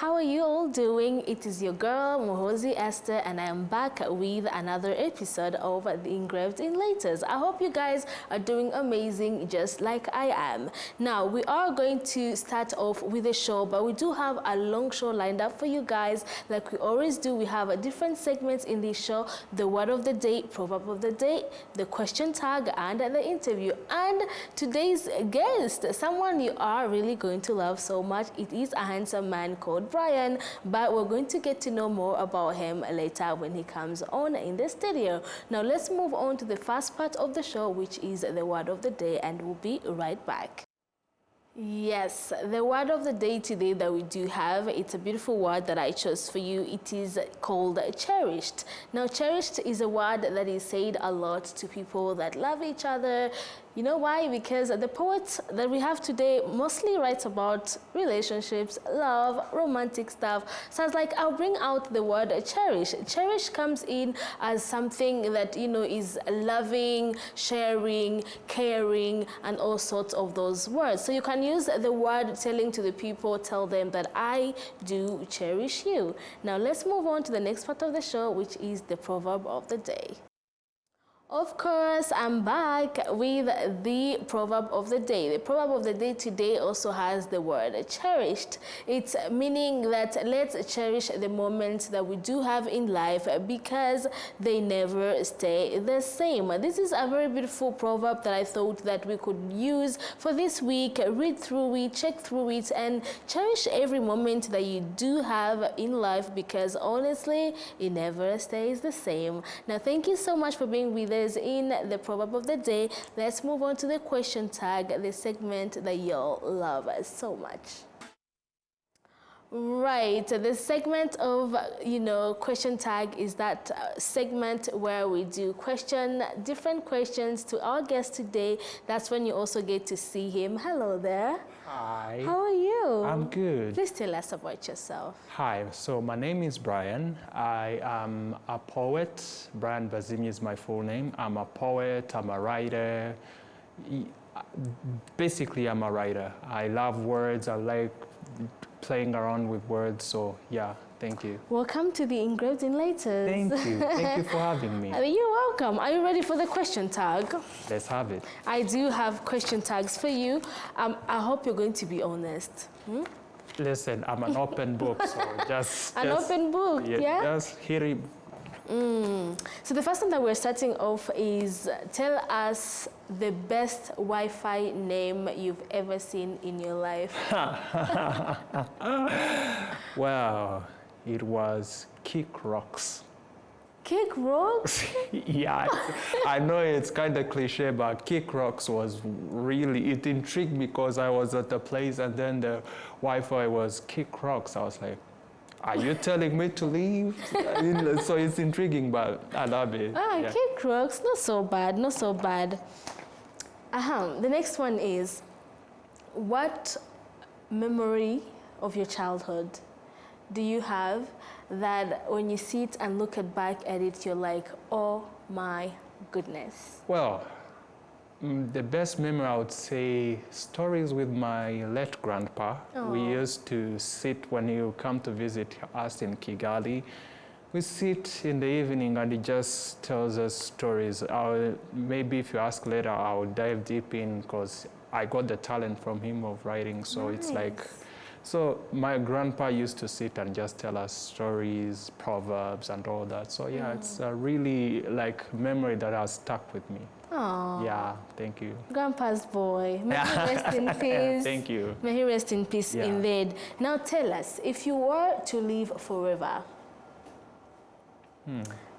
how are you all doing? It is your girl, Mohozi Esther, and I am back with another episode of The Engraved in Letters. I hope you guys are doing amazing just like I am. Now, we are going to start off with a show, but we do have a long show lined up for you guys. Like we always do, we have different segments in this show: the word of the day, proverb of the day, the question tag, and the interview. And today's guest, someone you are really going to love so much. It is a handsome man called Brian, but we're going to get to know more about him later when he comes on in the studio. Now let's move on to the first part of the show, which is the word of the day, and we'll be right back. Yes, the word of the day today that we do have, it's a beautiful word that I chose for you. It is called cherished. Now, cherished is a word that is said a lot to people that love each other. You know why? Because the poets that we have today mostly writes about relationships, love, romantic stuff. So I was like, I'll bring out the word cherish. Cherish comes in as something that, you know, is loving, sharing, caring, and all sorts of those words. So you can use the word telling to the people, tell them that I do cherish you. Now let's move on to the next part of the show, which is the proverb of the day. Of course, I'm back with the proverb of the day. The proverb of the day today also has the word cherished. It's meaning that let's cherish the moments that we do have in life because they never stay the same. This is a very beautiful proverb that I thought that we could use for this week. Read through it, check through it, and cherish every moment that you do have in life because honestly, it never stays the same. Now, thank you so much for being with us in the proverb of the day. Let's move on to the question tag, the segment that y'all love so much. Right, the segment of, question tag is that segment where we do different questions to our guest today. That's when you also get to see him. Hello there. Hi. How are you? I'm good. Please tell us about yourself. Hi, so my name is Brian. I am a poet. Brian Bazimya is my full name. I'm a poet, I'm a writer. Basically, I'm a writer. I love words, I like playing around with words, so yeah, thank you. Welcome to the Engraved in Letters. Thank you. Thank you for having me. You're welcome. Are you ready for the question tag? Let's have it. I do have question tags for you. I hope you're going to be honest. Listen, I'm an open book, so just... Open book, yeah? Just hit it. So the first one that we're starting off is tell us the best Wi-Fi name you've ever seen in your life. Well, it was Kick Rocks. Kick Rocks? Yeah, I know it's kind of cliche, but Kick Rocks was really, it intrigued me because I was at the place and then the Wi-Fi was Kick Rocks. I was like, are you telling me to leave? So it's intriguing, but I love it. Yeah. Kick Rocks, not so bad, not so bad. The next one is, what memory of your childhood do you have that when you sit and look back at it, you're like, oh my goodness? Well, the best memory, I would say, stories with my late grandpa. Aww. We used to sit when he would come to visit us in Kigali. We sit in the evening and he just tells us stories. Maybe if you ask later, I'll dive deep in because I got the talent from him of writing. So nice. It's like, so my grandpa used to sit and just tell us stories, proverbs and all that. So yeah, it's a really like memory that has stuck with me. Aww. Yeah, thank you. Grandpa's boy. May he rest in peace. Thank you. May he rest in peace indeed. Now tell us, if you were to live forever,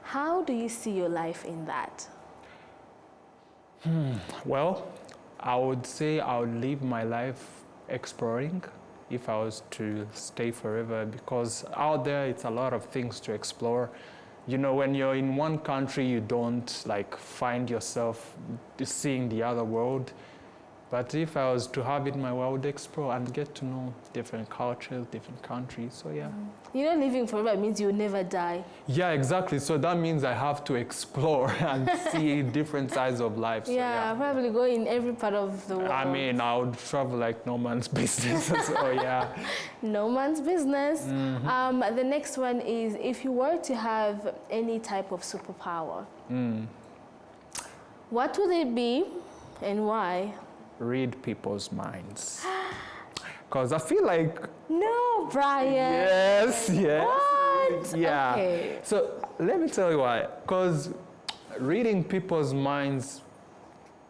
how do you see your life in that? Well, I would say I would live my life exploring if I was to stay forever, because out there it's a lot of things to explore. You know, when you're in one country, you don't like find yourself seeing the other world. But if I was to have it my way, I would explore and get to know different cultures, different countries. So yeah. You know, living forever means you'll never die. Yeah, exactly. So that means I have to explore and see different sides of life. So, Yeah, probably go in every part of the world. I mean, I would travel like no man's business. So yeah. No man's business. The next one is, if you were to have any type of superpower, what would it be and why? Read people's minds. Because I feel like... No, Brian. Yes, yes. What? Yeah. Okay. So let me tell you why. Because reading people's minds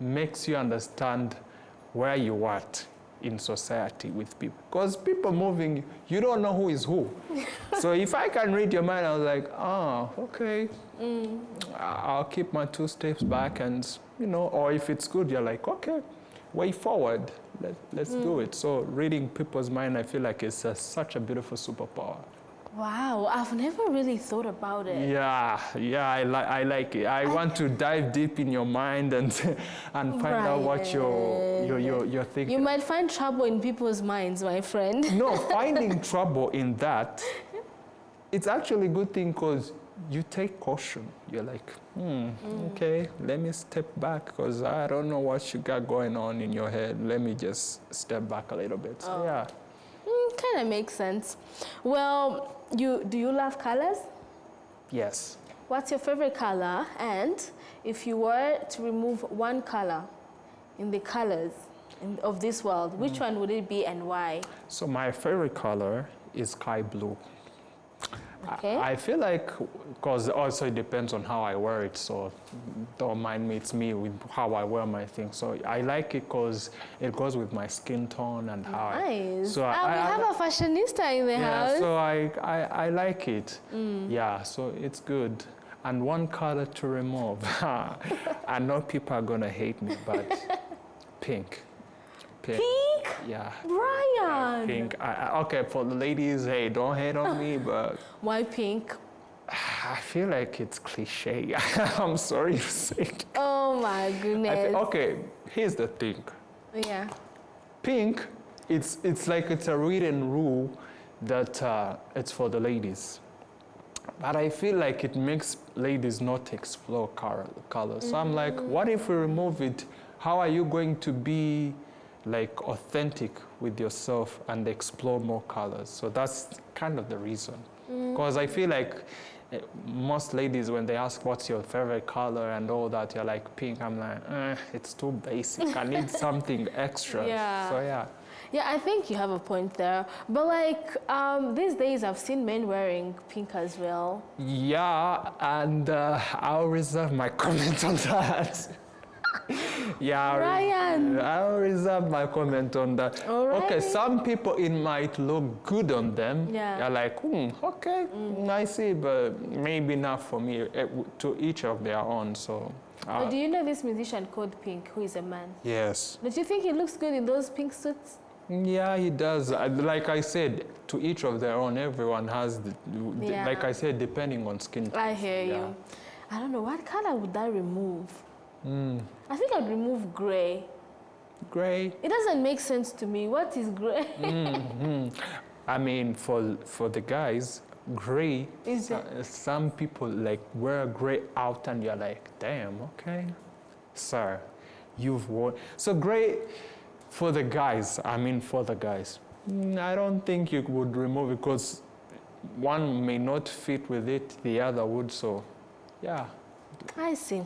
makes you understand where you are at in society with people. Because people moving, you don't know who is who. So if I can read your mind, I was like, oh, okay. I'll keep my 2 steps back and, you know, or if it's good, you're like, okay, way forward. Let's do it. So reading people's mind, I feel like it's such a beautiful superpower. Wow, I've never really thought about it. Yeah, I like it. I want to dive deep in your mind and find out what you're thinking. You might find trouble in people's minds, my friend. No, finding trouble in that, it's actually a good thing because you take caution. You're like, okay, let me step back because I don't know what you got going on in your head. Let me just step back a little bit. So, yeah. Kind of makes sense. Well, do you love colors? Yes. What's your favorite color? And if you were to remove one color in the colors of this world, which one would it be and why? So my favorite color is sky blue. Okay. I feel like, because also it depends on how I wear it, so don't mind me, it's me with how I wear my thing. So I like it because it goes with my skin tone and how nice. So we have a fashionista in the house. Yeah, so I like it. Yeah, so it's good. And one color to remove. I know people are going to hate me, but pink. Pink? Yeah. Brian! Pink. Okay, for the ladies, hey, don't hate on me, but... Why pink? I feel like it's cliche. I'm sorry to say it. Oh my goodness. Okay, here's the thing. Yeah. Pink, it's like it's a written rule that it's for the ladies. But I feel like it makes ladies not explore colors. So I'm like, what if we remove it? How are you going to be like authentic with yourself and explore more colors? So that's kind of the reason. Because I feel like most ladies, when they ask what's your favorite color and all that, you're like pink. I'm like, it's too basic. I need something extra. Yeah. So yeah. Yeah, I think you have a point there. But like these days, I've seen men wearing pink as well. Yeah, and I'll reserve my comment on that. Yeah, Ryan. I'll reserve my comment on that. Alrighty. Okay, some people, it might look good on them. Yeah. You're like, okay, I see, but maybe not for me. To each of their own, so. But do you know this musician called Pink, who is a man? Yes. Don't you think he looks good in those pink suits? Yeah, he does. Like I said, to each of their own. Everyone has, like I said, depending on skin tone. I hear you. I don't know, what color would I remove? I think I'd remove gray. Gray? It doesn't make sense to me. What is gray? I mean, for the guys, gray, some people like wear gray out and you're like, damn, okay, sir, you've worn. So gray, for the guys, I don't think you would remove it because one may not fit with it, the other would, so yeah. I see.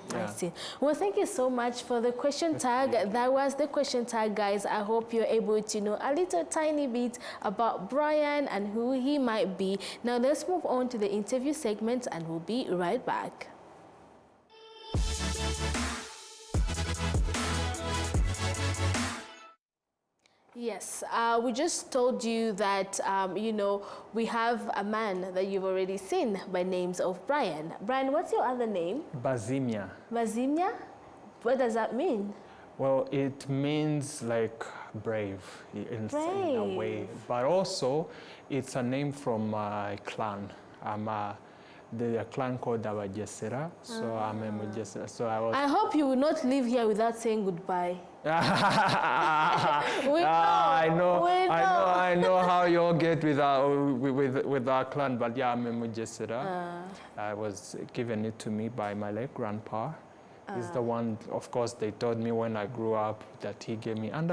Well, thank you so much for the question tag. That was the question tag, guys. I hope you're able to know a little tiny bit about Brian and who he might be. Now, let's move on to the interview segment and we'll be right back. Yes, we just told you that, you know, we have a man that you've already seen by names of Brian. Brian, what's your other name? Bazimya. Bazimya? What does that mean? Well, it means like brave in a way, but also it's a name from my clan. I'm the clan called the Bajesera, so I'm a Bajesera. So I hope you will not leave here without saying goodbye. We know. I know how you all get with our clan, but yeah, I'm just I was given it to me by my late grandpa. He's the one, of course, they told me when I grew up that he gave me, and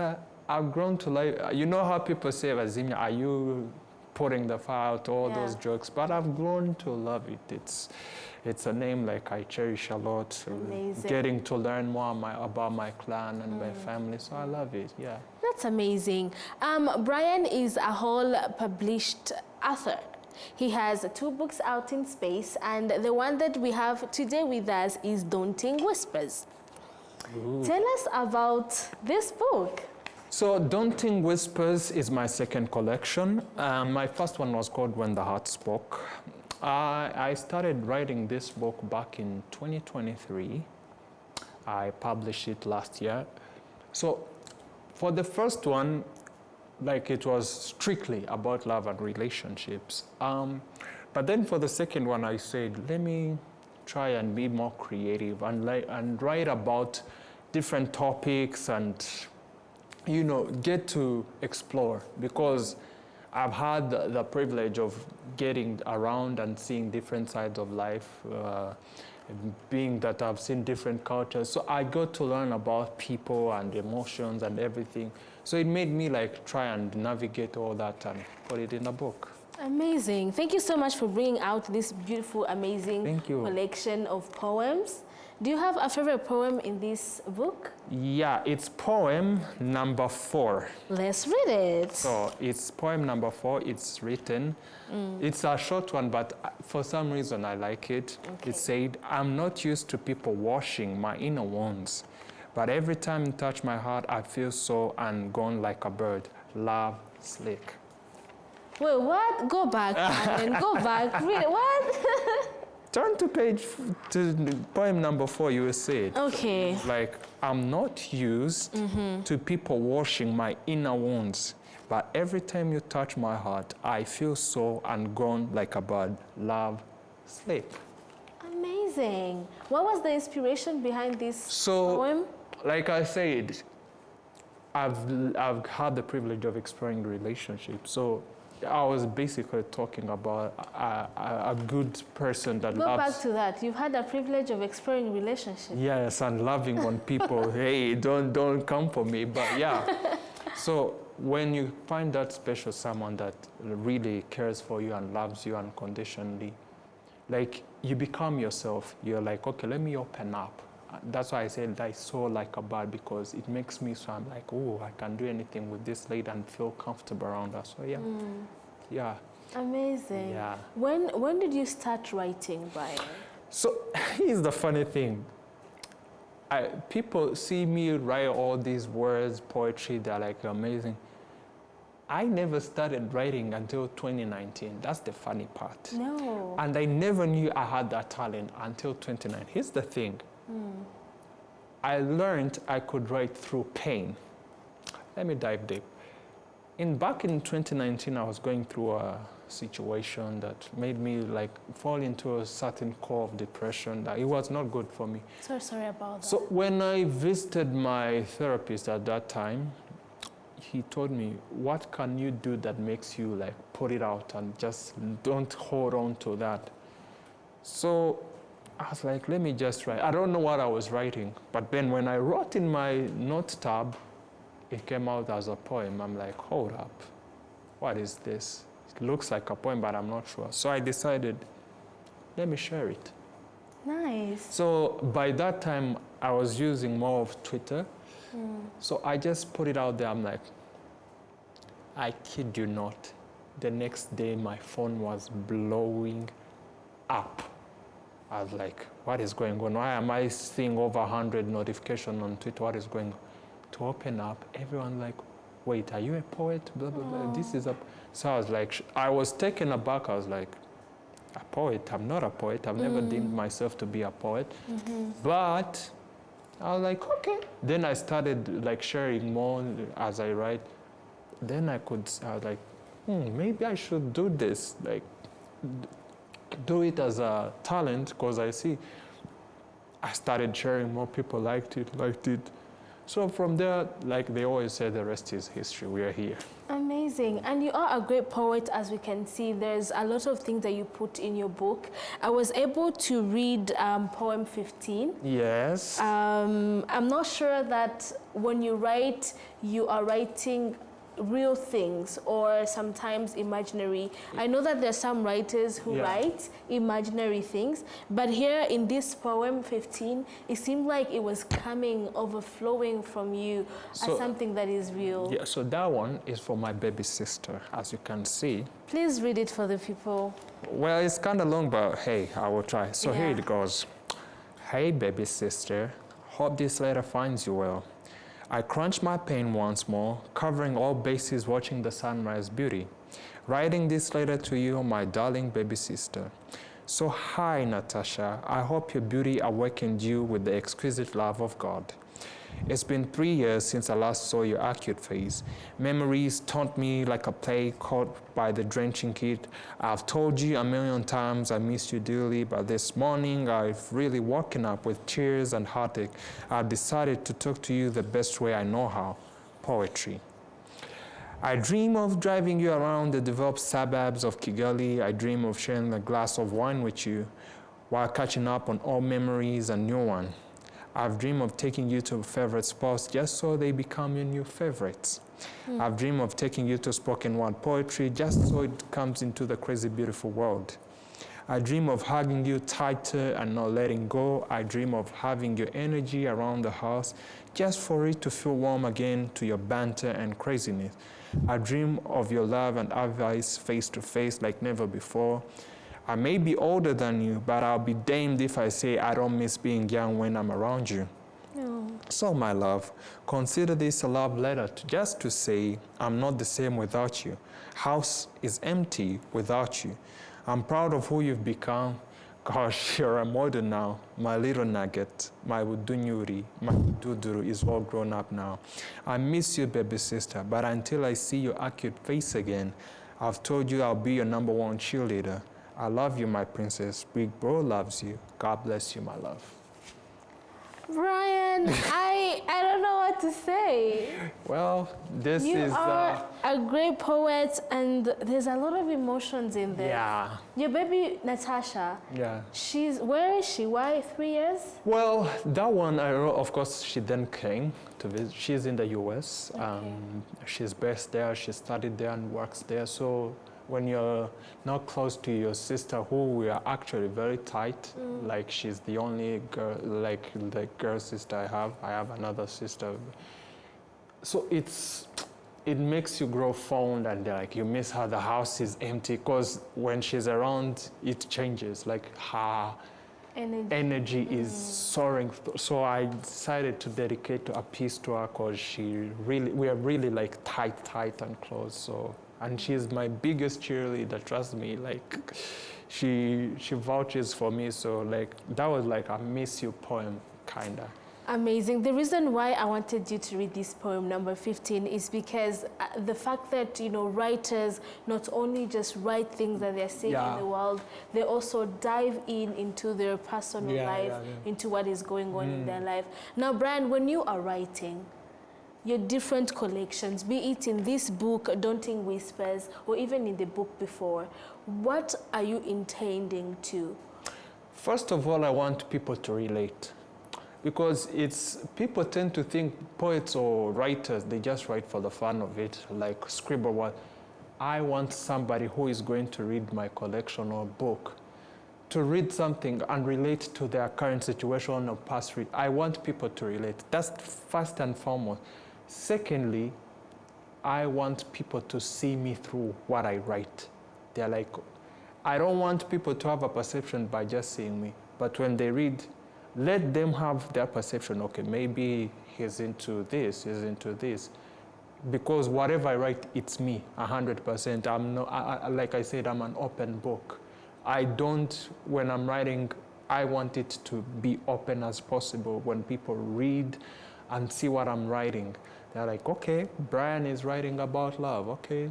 I've grown to like. You know how people say, Bazimya, are you putting the fire out, all those jokes? But I've grown to love it. It's a name like I cherish a lot. Amazing. Getting to learn more about my clan and my family, so I love it. Yeah. That's amazing. Brian is a whole published author. He has 2 books out in space, and the one that we have today with us is Daunting Whispers. Ooh. Tell us about this book. So Daunting Whispers is my second collection. My first one was called When the Heart Spoke. I started writing this book back in 2023. I published it last year. So for the first one, like it was strictly about love and relationships. But then for the second one, I said, let me try and be more creative and write about different topics and, you know, get to explore, because I've had the privilege of getting around and seeing different sides of life, being that I've seen different cultures. So I got to learn about people and emotions and everything. So it made me like try and navigate all that and put it in a book. Amazing. Thank you so much for bringing out this beautiful, amazing collection of poems. Do you have a favorite poem in this book? Yeah, it's poem number 4. Let's read it. So it's poem number 4. It's written. It's a short one, but for some reason I like it. Okay. It said, I'm not used to people washing my inner wounds, but every time you touch my heart, I feel so and gone like a bird. Love, slick. Wait, what? Go back, and go back. Read it. What? Turn to poem number 4, you will see it. Okay. Like, I'm not used to people washing my inner wounds, but every time you touch my heart, I feel so and gone like a bird. Love, sleep. Amazing. What was the inspiration behind this poem? Like I said, I've had the privilege of exploring relationships. So I was basically talking about a good person that loves... Go back to that. You've had the privilege of exploring relationships. Yes, and loving on people. Hey, don't come for me. But yeah. So when you find that special someone that really cares for you and loves you unconditionally, like you become yourself. You're like, okay, let me open up. That's why I said I saw like a bird, because it makes me so I'm like, oh, I can do anything with this lady and feel comfortable around her. So yeah, yeah. Amazing. Yeah. When did you start writing, Brian? So here's the funny thing. People see me write all these words, poetry, they're like amazing. I never started writing until 2019. That's the funny part. No. And I never knew I had that talent until 2019. Here's the thing. I learned I could write through pain. Let me dive deep. Back in 2019, I was going through a situation that made me like fall into a certain core of depression that it was not good for me. So sorry about that. So when I visited my therapist at that time, he told me, what can you do that makes you like put it out and just don't hold on to that? So I was like, let me just write. I don't know what I was writing, but then when I wrote in my note tab, it came out as a poem. I'm like, hold up, what is this? It looks like a poem, but I'm not sure. So I decided, let me share it. Nice. So by that time, I was using more of Twitter. So I just put it out there. I'm like, I kid you not. The next day, my phone was blowing up. I was like, what is going on? Why am I seeing over 100 notifications on Twitter? What is going on? To open up, everyone like, wait, are you a poet? Blah, blah, blah. This is a... So I was like, I was taken aback. I was like, a poet? I'm not a poet. I've never deemed myself to be a poet. But I was like, okay. Then I started like sharing more as I write. Then I was like, maybe I should do this. Like, do it as a talent, because I see I started sharing, more people liked it. So from there, like they always say, the rest is history. We are here. Amazing. And you are a great poet, as we can see. There's a lot of things that you put in your book. I was able to read poem 15. Yes. I'm not sure that when you write, you are writing real things or sometimes imaginary. I know that there's some writers who write imaginary things, but here in this poem 15, it seemed like it was coming, overflowing from you as something that is real. Yeah, so that one is for my baby sister, as you can see. Please read it for the people. Well, it's kind of long, but hey, I will try. So here it goes. Hey, baby sister, hope this letter finds you well. I crunch my pen once more, covering all bases, watching the sunrise beauty. Writing this letter to you, my darling baby sister. So hi, Natasha. I hope your beauty awakened you with the exquisite love of God. It's been 3 years since I last saw your acute face. Memories taunt me like a play caught by the drenching heat. I've told you a million times I miss you dearly, but this morning I've really woken up with tears and heartache. I've decided to talk to you the best way I know how, poetry. I dream of driving you around the developed suburbs of Kigali. I dream of sharing a glass of wine with you while catching up on old memories and new ones. I've dreamed of taking you to favorite spots just so they become your new favorites. I've dreamed of taking you to spoken word poetry just so it comes into the crazy, beautiful world. I dream of hugging you tighter and not letting go. I dream of having your energy around the house just for it to feel warm again to your banter and craziness. I dream of your love and advice face to face like never before. I may be older than you, but I'll be damned if I say I don't miss being young when I'm around you. No. So, my love, consider this a love letter just to say I'm not the same without you. House is empty without you. I'm proud of who you've become. Gosh, you're a model now. My little nugget, my wudunyuri, my duduru is all grown up now. I miss you, baby sister, but until I see your accurate face again, I've told you I'll be your #1 cheerleader. I love you, my princess. Big bro loves you. God bless you, my love. Brian, I don't know what to say. Well, this You is are a great poet, and there's a lot of emotions in there. yeah. Your baby Natasha, Yeah. where is she? Why 3 years? Well, that one, I wrote, of course, she then came to visit. She's in the US. She's based there. She studied there and works there. So when you're not close to your sister, who we are actually very tight, like she's the only girl, like the girl sister I have another sister. So it makes you grow fond and like you miss her. The house is empty because when she's around, it changes. Like her energy is soaring. So I decided to dedicate a piece to her because we are really like tight and close. So. And she's my biggest cheerleader, trust me. Like, she vouches for me. So, like, that was like a miss you poem, kinda. Amazing. The reason why I wanted you to read this poem, number 15, is because the fact that, writers not only just write things that they're seeing in the world, they also dive into their personal life, into what is going on in their life. Now, Brian, when you are writing, your different collections, be it in this book, Daunting Whispers, or even in the book before, what are you intending to? First of all, I want people to relate. Because people tend to think poets or writers, they just write for the fun of it, like scribble what. I want somebody who is going to read my collection or book to read something and relate to their current situation or past read. I want people to relate. That's first and foremost. Secondly, I want people to see me through what I write. They're like, I don't want people to have a perception by just seeing me, but when they read, let them have their perception. Okay, maybe he's into this, because whatever I write, it's me, 100%. I'm not, like I said, I'm an open book. When I'm writing, I want it to be open as possible. When people read and see what I'm writing, they're like, okay, Brian is writing about love, okay.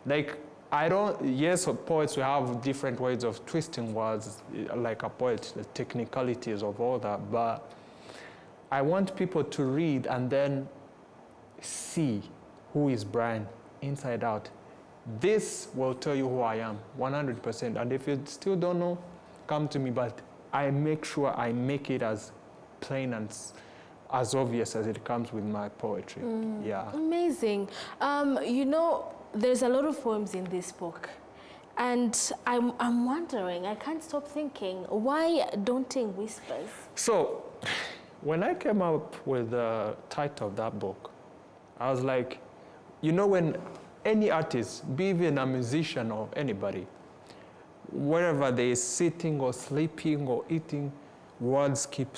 Like, yes, poets will have different ways of twisting words, like a poet, the technicalities of all that, but I want people to read and then see who is Brian inside out. This will tell you who I am, 100%. And if you still don't know, come to me. But I make sure I make it as plain and as obvious as it comes with my poetry. Yeah. Amazing. You know, there's a lot of poems in this book. And I'm wondering, I can't stop thinking, why Daunting Whispers? So, when I came up with the title of that book, I was like, you know, when any artist, be even a musician or anybody, wherever they're sitting or sleeping or eating, words keep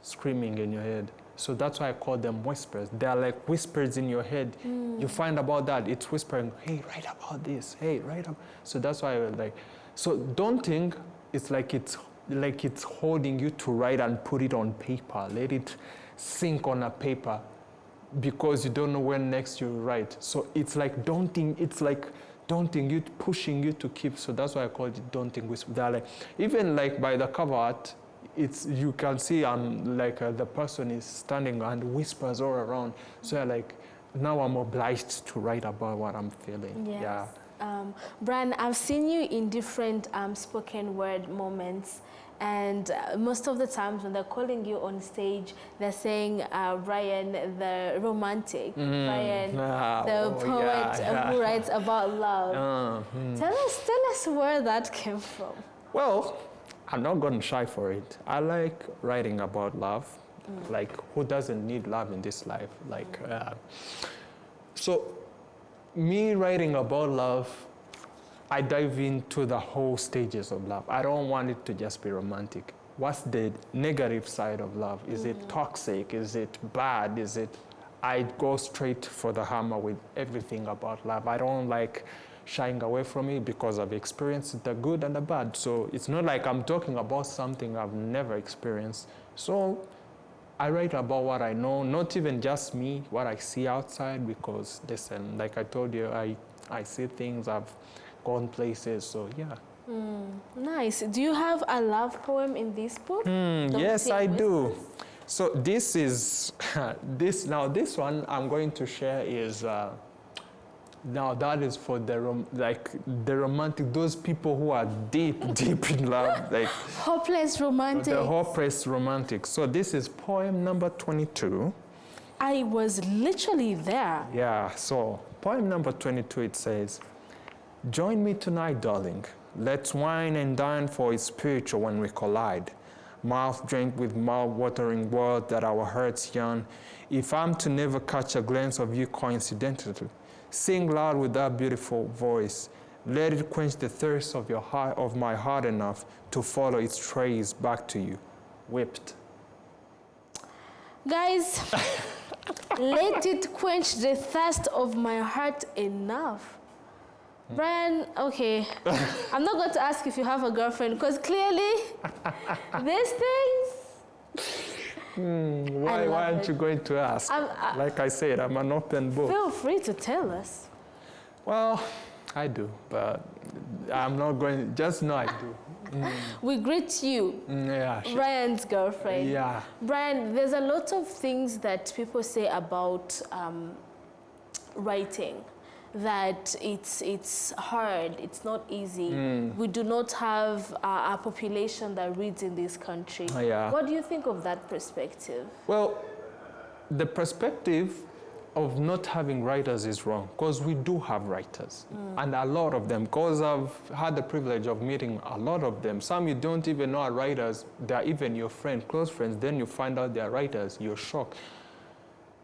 screaming in your head. So that's why I call them whispers. They're like whispers in your head. You find about that, it's whispering, hey, write about this, hey, write about. So that's why I was like, so daunting, it's like it's holding you to write and put it on paper. Let it sink on a paper because you don't know when next you write. So it's like daunting, you, pushing you to keep. So that's why I call it daunting whispers. They're like, even like by the cover art, you can see the person is standing and whispers all around. So like, now I'm obliged to write about what I'm feeling. Yes. Yeah. Brian, I've seen you in different spoken word moments, and most of the times when they're calling you on stage, they're saying Brian the romantic, Brian the poet who writes about love. Tell us where that came from. Well, I'm not going to shy for it. I like writing about love. Like, who doesn't need love in this life? Like, so me writing about love, I dive into the whole stages of love. I don't want it to just be romantic. What's the negative side of love? Is it toxic? Is it bad? I go straight for the hammer with everything about love. I don't like shying away from it because I've experienced the good and the bad. So it's not like I'm talking about something I've never experienced. So I write about what I know, not even just me, what I see outside, because listen, like I told you, I see things, I've gone places, so yeah. Nice. Do you have a love poem in this book? Yes, I do. So this is, this one I'm going to share is, now that is for the romantic, those people who are deep in love, like hopeless romantic. The hopeless romantic. So this is poem number 22. I was literally there. Yeah, so poem number 22, it says, join me tonight, darling. Let's wine and dine for it's spiritual when we collide. Mouth drink with mouth-watering words that our hearts yearn. If I'm to never catch a glance of you coincidentally, sing loud with that beautiful voice. Let it quench the thirst of your heart, of my heart enough to follow its trace back to you. Whipped. Guys, let it quench the thirst of my heart enough. Brian, okay, I'm not going to ask if you have a girlfriend because clearly these things. Why aren't you going to ask? Like I said, I'm an open book. Feel free to tell us. Well, I do, but I'm not going, just know I do. We greet you, Brian's girlfriend. Yeah. Brian, there's a lot of things that people say about writing, that it's hard, it's not easy. We do not have a population that reads in this country. What do you think of that perspective? Well, the perspective of not having writers is wrong, because we do have writers, and a lot of them, because I've had the privilege of meeting a lot of them. Some you don't even know are writers, they're even your friend, close friends, then you find out they're writers, you're shocked.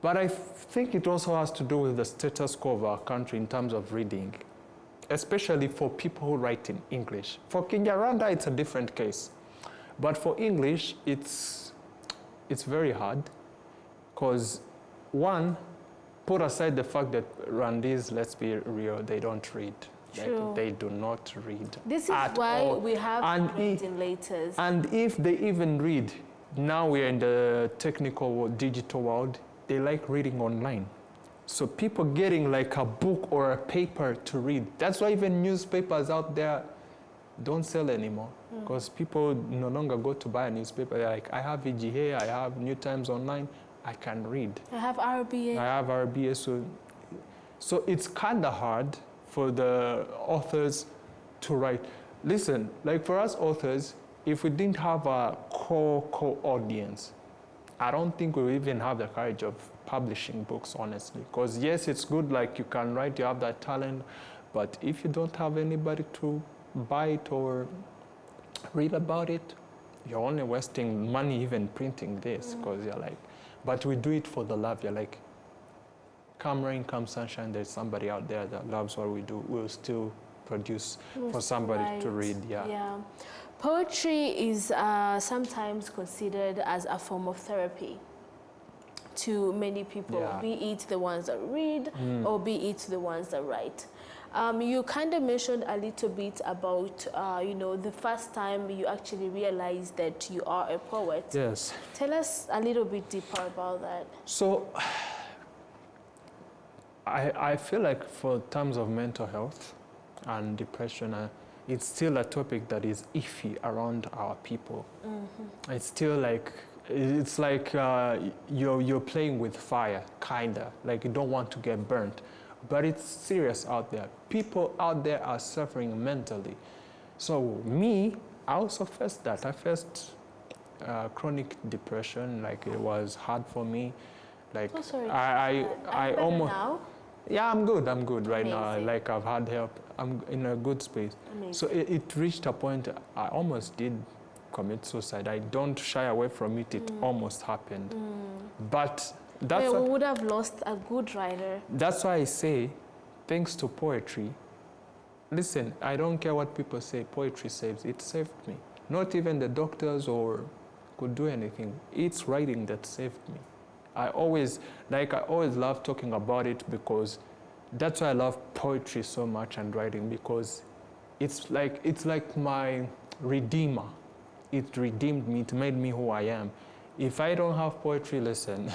But I think it also has to do with the status quo of our country in terms of reading, especially for people who write in English. For Kinyarwanda, it's a different case. But for English, it's very hard, because one, put aside the fact that Rwandese, let's be real, they don't read. Like, they do not read. This is why we have reading laters. And if they even read, now we're in the technical digital world, they like reading online. So people getting like a book or a paper to read. That's why even newspapers out there, don't sell anymore because people no longer go to buy a newspaper. They're like, I have VGA, I have New Times Online, I can read. I have RBA. I have RBA, so it's kind of hard for the authors to write. Listen, like for us authors, if we didn't have a core audience, I don't think we even have the courage of publishing books, honestly. Because yes, it's good, like you can write, you have that talent, but if you don't have anybody to buy it or read about it, you're only wasting money even printing this, because you're like, but we do it for the love. You're like, come rain, come sunshine, there's somebody out there that loves what we do. We'll still produce for somebody to read. Yeah. Poetry is sometimes considered as a form of therapy to many people, be it the ones that read or be it the ones that write. You kind of mentioned a little bit about, you know, the first time you actually realized that you are a poet. Yes. Tell us a little bit deeper about that. So, I feel like for terms of mental health and depression, it's still a topic that is iffy around our people. It's still like, it's like you're playing with fire, kinda. Like you don't want to get burnt. But it's serious out there. People out there are suffering mentally. So me, I also faced that. I faced chronic depression. Like it was hard for me. Like Oh, sorry. I almost. Now? Yeah, I'm good right now. Amazing. Like I've had help. I'm in a good space. Amazing. So it reached a point I almost did commit suicide. I don't shy away from it. It almost happened. But that's we would have lost a good writer. That's why I say, thanks to poetry, listen, I don't care what people say, poetry saves. It saved me. Not even the doctors or could do anything. It's writing that saved me. I always love talking about it because that's why I love poetry so much and writing, because it's like my redeemer. It redeemed me, it made me who I am. If I don't have poetry, listen,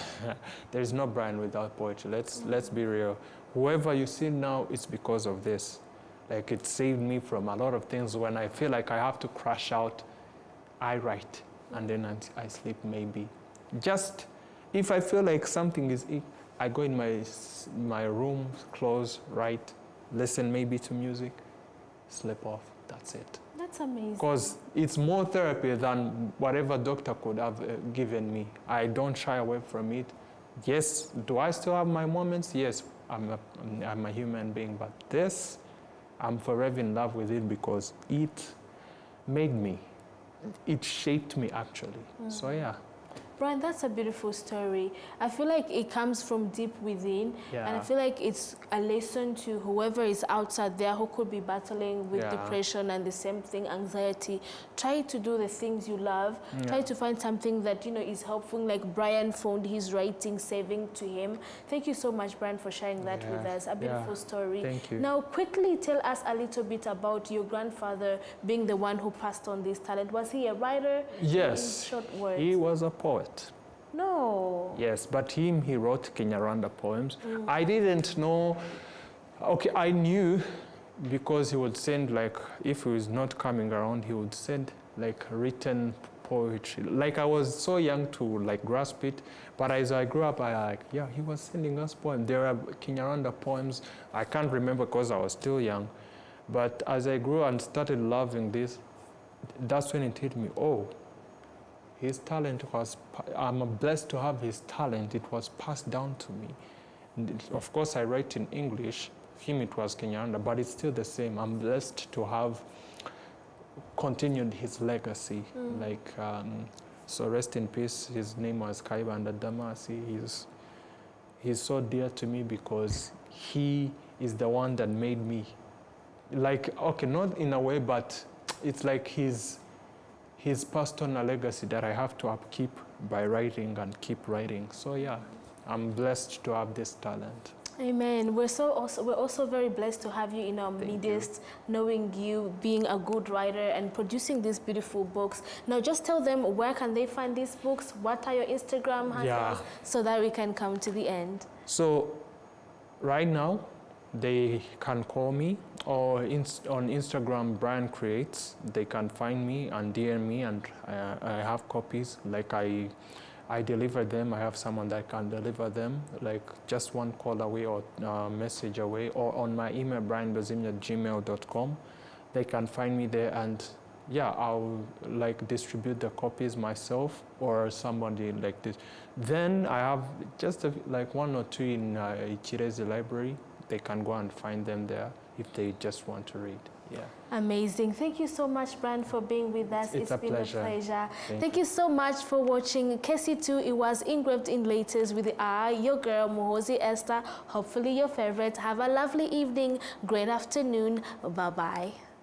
there's no Brian without poetry. Let's be real. Whoever you see now, it's because of this. Like it saved me from a lot of things. When I feel like I have to crash out, I write, and then I sleep maybe. Just if I feel like something is, I go in my room, close, write, listen maybe to music, sleep off. That's it. That's amazing. Because it's more therapy than whatever doctor could have given me. I don't shy away from it. Yes, do I still have my moments? Yes, I'm a human being, but this, I'm forever in love with it because it made me. It shaped me actually. So yeah. Brian, that's a beautiful story. I feel like it comes from deep within, and I feel like it's a lesson to whoever is outside there who could be battling with depression and the same thing, anxiety. Try to do the things you love. Try to find something that, you know, is helpful, like Brian found his writing saving to him. Thank you so much, Brian, for sharing that with us. A beautiful story. Thank you. Now, quickly tell us a little bit about your grandfather being the one who passed on this talent. Was he a writer? Yes, In short words. he was a poet. No. Yes, but he wrote Kinyarwanda poems. I didn't know, okay, I knew because he would send, like, if he was not coming around, he would send like written poetry. Like I was so young to like grasp it, but as I grew up, he was sending us poems. There are Kinyarwanda poems. I can't remember because I was still young, but as I grew and started loving this, that's when it hit me. Oh, his talent was, I'm blessed to have his talent. It was passed down to me. Of course, I write in English. Him, it was Kinyarwanda, but it's still the same. I'm blessed to have continued his legacy. Like, so rest in peace. His name was Kaibanda Damasi. He's so dear to me because he is the one that made me, like, okay, not in a way, but it's like his passed on a legacy that I have to upkeep by writing and keep writing. So yeah, I'm blessed to have this talent. Amen. We're also very blessed to have you in our midst, knowing you being a good writer and producing these beautiful books. Now, just tell them where can they find these books? What are your Instagram handles, so that we can come to the end? So, right now, they can call me, or on Instagram, Brian Creates. They can find me and DM me, and I have copies. Like I deliver them. I have someone that can deliver them, like just one call away or message away, or on my email, brianbazimya@gmail.com. They can find me there, and yeah, I'll like distribute the copies myself or somebody like this. Then I have just like one or two in Ichirezi library. They can go and find them there if they just want to read. Yeah. Amazing. Thank you so much, Brian, for being with us. It's been pleasure. a pleasure. Thank you so much for watching KC2. It was engraved in letters with your girl, Muhozi Esther. Hopefully your favorite. Have a lovely evening, great afternoon. Bye-bye.